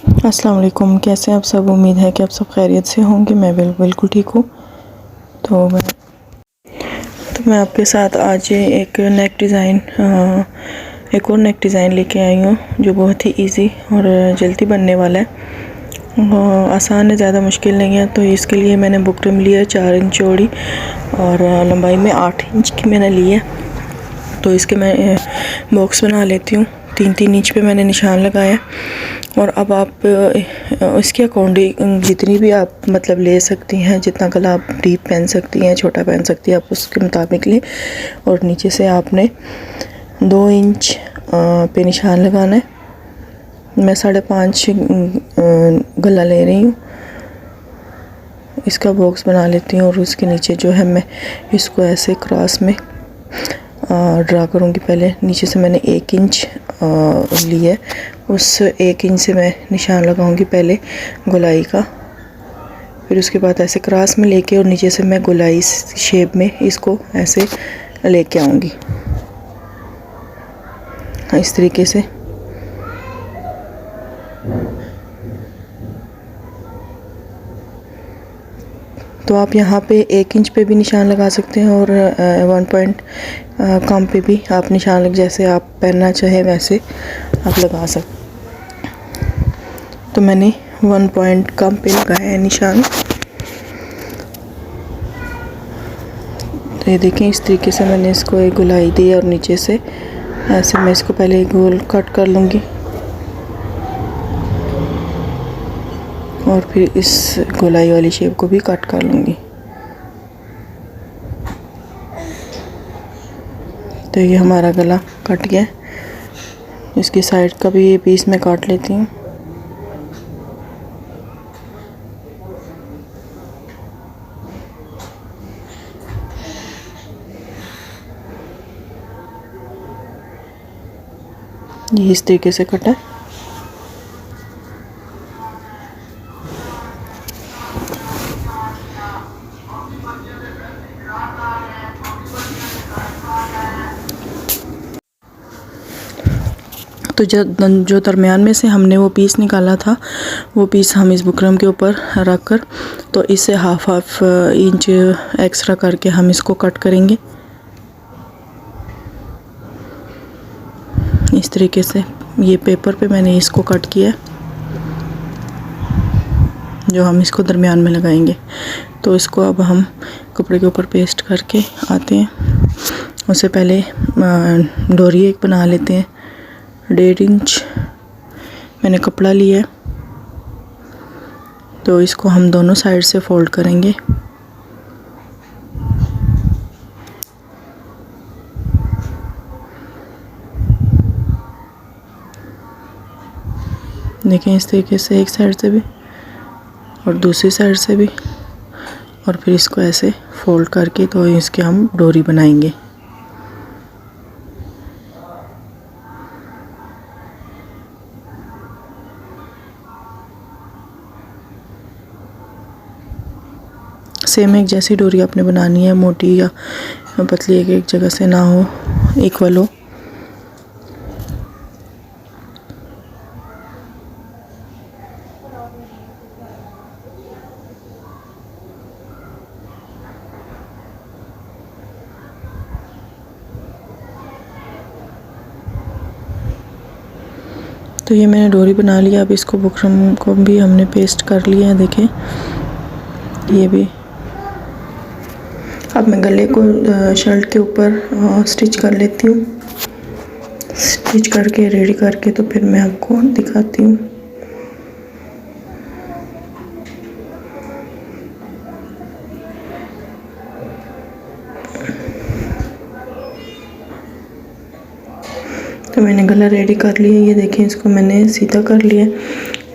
अस्सलाम वालेकुम। कैसे हैं आप सब? उम्मीद है कि आप सब खैरियत से होंगे। मैं बिल्कुल ठीक हूँ। तो मैं आपके साथ आज एक और नेक डिज़ाइन लेके आई हूँ जो बहुत ही इजी और जल्दी बनने वाला है। आसान है, ज़्यादा मुश्किल नहीं है। तो इसके लिए मैंने बुकरम लिया 4 इंच चौड़ी और लंबाई में 8 इंच की मैंने ली है। तो इसके मैं बॉक्स बना लेती हूँ। 3-3 इंच पे मैंने निशान लगाया। और अब आप इसके अकॉर्डिंग जितनी भी आप मतलब ले सकती हैं, जितना गला आप डीप पहन सकती हैं, छोटा पहन सकती हैं, आप उसके मुताबिक लें। और नीचे से आपने 2 इंच पे निशान लगाना है। मैं 5.5 गला ले रही हूँ। इसका बॉक्स बना लेती हूँ और उसके नीचे जो है मैं इसको ऐसे क्रॉस में ड्रा करूँगी। पहले नीचे से मैंने 1 इंच लिया है, उस 1 इंच से मैं निशान लगाऊंगी पहले गोलाई का। फिर उसके बाद ऐसे क्रॉस में लेके और नीचे से मैं गोलाई शेप में इसको ऐसे लेके आऊँगी, इस तरीके से। तो आप यहाँ पे 1 इंच पे भी निशान लगा सकते हैं और 1 पॉइंट कम पे भी आप निशान लग, जैसे आप पहनना चाहें वैसे आप लगा सकते। तो मैंने 1 पॉइंट कम पे लगाया है निशान। तो ये देखें, इस तरीके से मैंने इसको एक गोलाई दी और नीचे से ऐसे मैं इसको पहले गोल कट कर लूँगी और फिर इस गोलाई वाली शेप को भी कट कर लूँगी। तो ये हमारा गला कट गया। इसकी साइड का भी ये पीस मैं काट लेती हूँ। ये इस तरीके से कटा है। तो जो दरमियान में से हमने वो पीस निकाला था, वो पीस हम इस बुकरम के ऊपर रख कर तो इससे हाफ इंच एक्स्ट्रा करके हम इसको कट करेंगे इस तरीके से। ये पेपर पे मैंने इसको कट किया, जो हम इसको दरमियान में लगाएंगे। तो इसको अब हम कपड़े के ऊपर पेस्ट करके आते हैं। उससे पहले डोरी एक बना लेते हैं। 1.5 इंच मैंने कपड़ा लिया है, तो इसको हम दोनों साइड से फोल्ड करेंगे। देखें, इस तरीके से एक साइड से भी और दूसरी साइड से भी, और फिर इसको ऐसे फोल्ड करके तो इसके हम डोरी बनाएंगे। सेम एक जैसी डोरी आपने बनानी है, मोटी या पतली, एक जगह से ना हो, इक्वल हो। तो ये मैंने डोरी बना लिया। अब इसको बुकरम को भी हमने पेस्ट कर लिया है। देखें, ये भी। अब मैं गले को शर्ट के ऊपर स्टिच कर लेती हूँ। स्टिच करके रेडी करके तो फिर मैं आपको दिखाती हूँ। तो मैंने गला रेडी कर लिया। ये देखें, इसको मैंने सीधा कर लिया।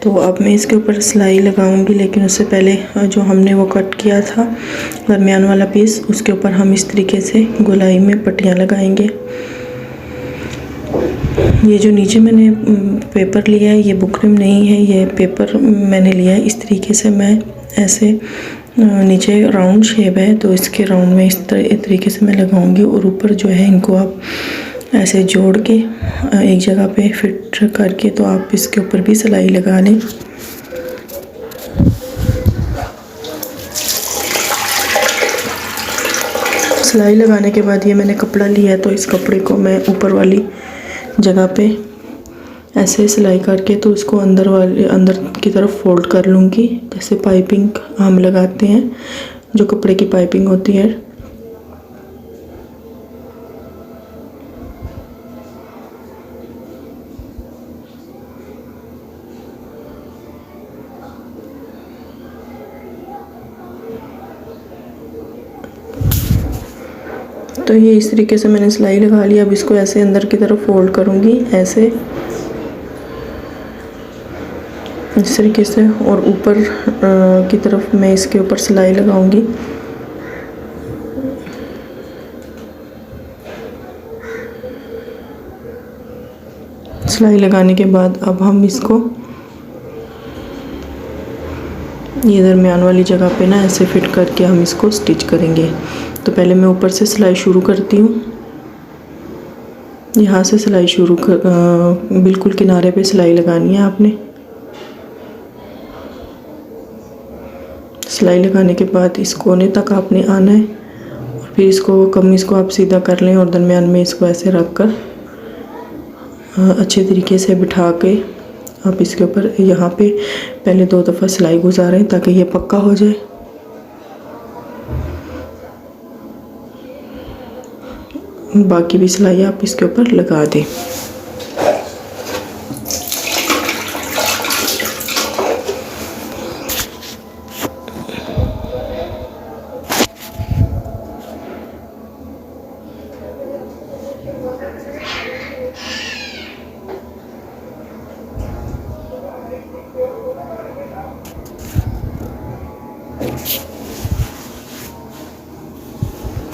तो अब मैं इसके ऊपर सिलाई लगाऊंगी, लेकिन उससे पहले जो हमने वो कट किया था दरमियान वाला पीस, उसके ऊपर हम इस तरीके से गोलाई में पट्टियाँ लगाएंगे। ये जो नीचे मैंने पेपर लिया है, ये बुकरम नहीं है, ये पेपर मैंने लिया है। इस तरीके से मैं ऐसे नीचे राउंड शेप है, तो इसके राउंड में इस तरीके से मैं लगाऊंगी। और ऊपर जो है इनको आप ऐसे जोड़ के एक जगह पे फिट करके तो आप इसके ऊपर भी सिलाई लगा लें। सिलाई लगाने के बाद ये मैंने कपड़ा लिया है, तो इस कपड़े को मैं ऊपर वाली जगह पे ऐसे सिलाई करके तो इसको अंदर की तरफ फोल्ड कर लूँगी, जैसे पाइपिंग हम लगाते हैं, जो कपड़े की पाइपिंग होती है। तो ये इस तरीके से मैंने सिलाई लगा ली। अब इसको ऐसे अंदर की तरफ फोल्ड करूँगी ऐसे, इस तरीके से, और ऊपर की तरफ मैं इसके ऊपर सिलाई लगाऊंगी। सिलाई लगाने के बाद अब हम इसको ये दरमियान वाली जगह पे ना ऐसे फिट करके हम इसको स्टिच करेंगे। तो पहले मैं ऊपर से सिलाई शुरू करती हूँ, यहाँ से सिलाई शुरू बिल्कुल किनारे पे सिलाई लगानी है आपने। सिलाई लगाने के बाद इस कोने तक आपने आना है, और फिर इसको कमीज़ को आप सीधा कर लें और दरमियान में इसको ऐसे रख कर अच्छे तरीके से बिठा के आप इसके ऊपर यहाँ पे पहले 2 दफ़ा सिलाई गुजारें ताकि ये पक्का हो जाए। बाकी भी सिलाई आप इसके ऊपर लगा दें।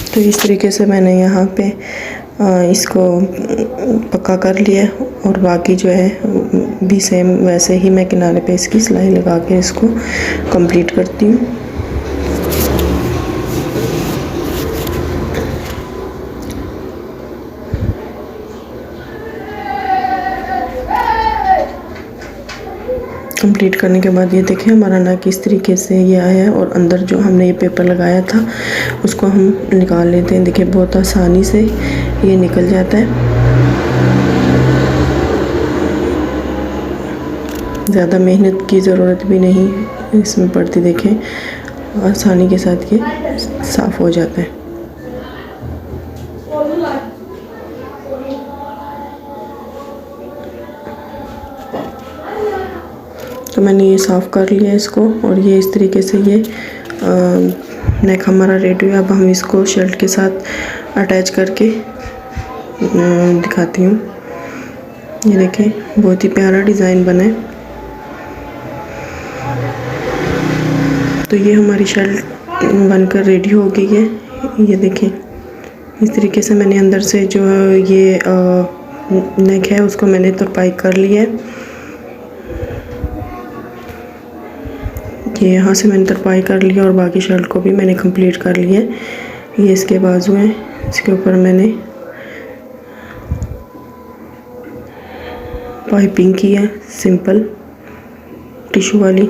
तो इस तरीके से मैंने यहाँ पे इसको पक्का कर लिया, और बाकी जो है भी सेम वैसे ही मैं किनारे पे इसकी सिलाई लगा के इसको कंप्लीट करती हूँ। कंप्लीट करने के बाद ये देखिए हमारा नेक इस तरीके से ये आया है, और अंदर जो हमने ये पेपर लगाया था उसको हम निकाल लेते हैं। देखिए बहुत आसानी से ये निकल जाता है, ज़्यादा मेहनत की ज़रूरत भी नहीं इसमें पड़ती। देखें आसानी के साथ ये साफ़ हो जाता है। तो मैंने ये साफ़ कर लिया इसको, और ये इस तरीके से ये नेक हमारा रेडी है। अब हम इसको शर्ट के साथ अटैच करके दिखाती हूँ। ये देखें बहुत ही प्यारा डिज़ाइन बना है। तो ये हमारी शर्ट बनकर रेडी हो गई है। ये देखें इस तरीके से मैंने अंदर से जो ये नेक है उसको मैंने तुरपाई कर लिया है। ये यहाँ से मैंने तुरपाई कर लिया, और बाकी शर्ट को भी मैंने कंप्लीट कर लिया है। ये इसके बाजू हैं, इसके ऊपर मैंने पाइपिंग की है सिंपल टिश्यू वाली।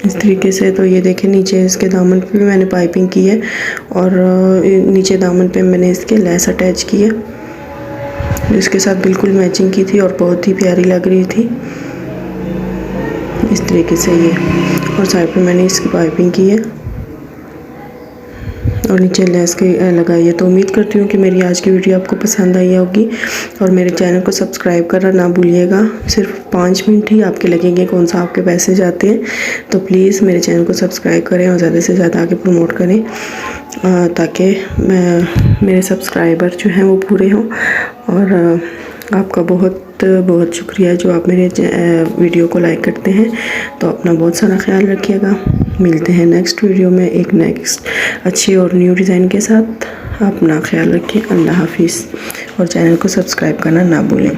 इस तरीके से। तो ये देखें नीचे इसके दामन पे भी मैंने पाइपिंग की है, और नीचे दामन पे मैंने इसके लेस अटैच की है, इसके साथ बिल्कुल मैचिंग की थी और बहुत ही प्यारी लग रही थी। इस तरीके से ये, और साइड पे मैंने इसकी पाइपिंग की है और नीचे लेस के लगाई है। तो उम्मीद करती हूँ कि मेरी आज की वीडियो आपको पसंद आई होगी, और मेरे चैनल को सब्सक्राइब करना ना भूलिएगा। सिर्फ 5 मिनट ही आपके लगेंगे, कौन सा आपके पैसे जाते हैं। तो प्लीज़ मेरे चैनल को सब्सक्राइब करें और ज़्यादा से ज़्यादा आगे प्रमोट करें, ताकि मेरे सब्सक्राइबर जो हैं वो पूरे हों। और आपका बहुत बहुत शुक्रिया जो आप मेरे वीडियो को लाइक करते हैं। तो अपना बहुत सारा ख्याल रखिएगा। मिलते हैं नेक्स्ट वीडियो में एक नेक्स्ट अच्छे और न्यू डिज़ाइन के साथ। अपना ख्याल रखें। अल्लाह हाफिज़, और चैनल को सब्सक्राइब करना ना भूलें।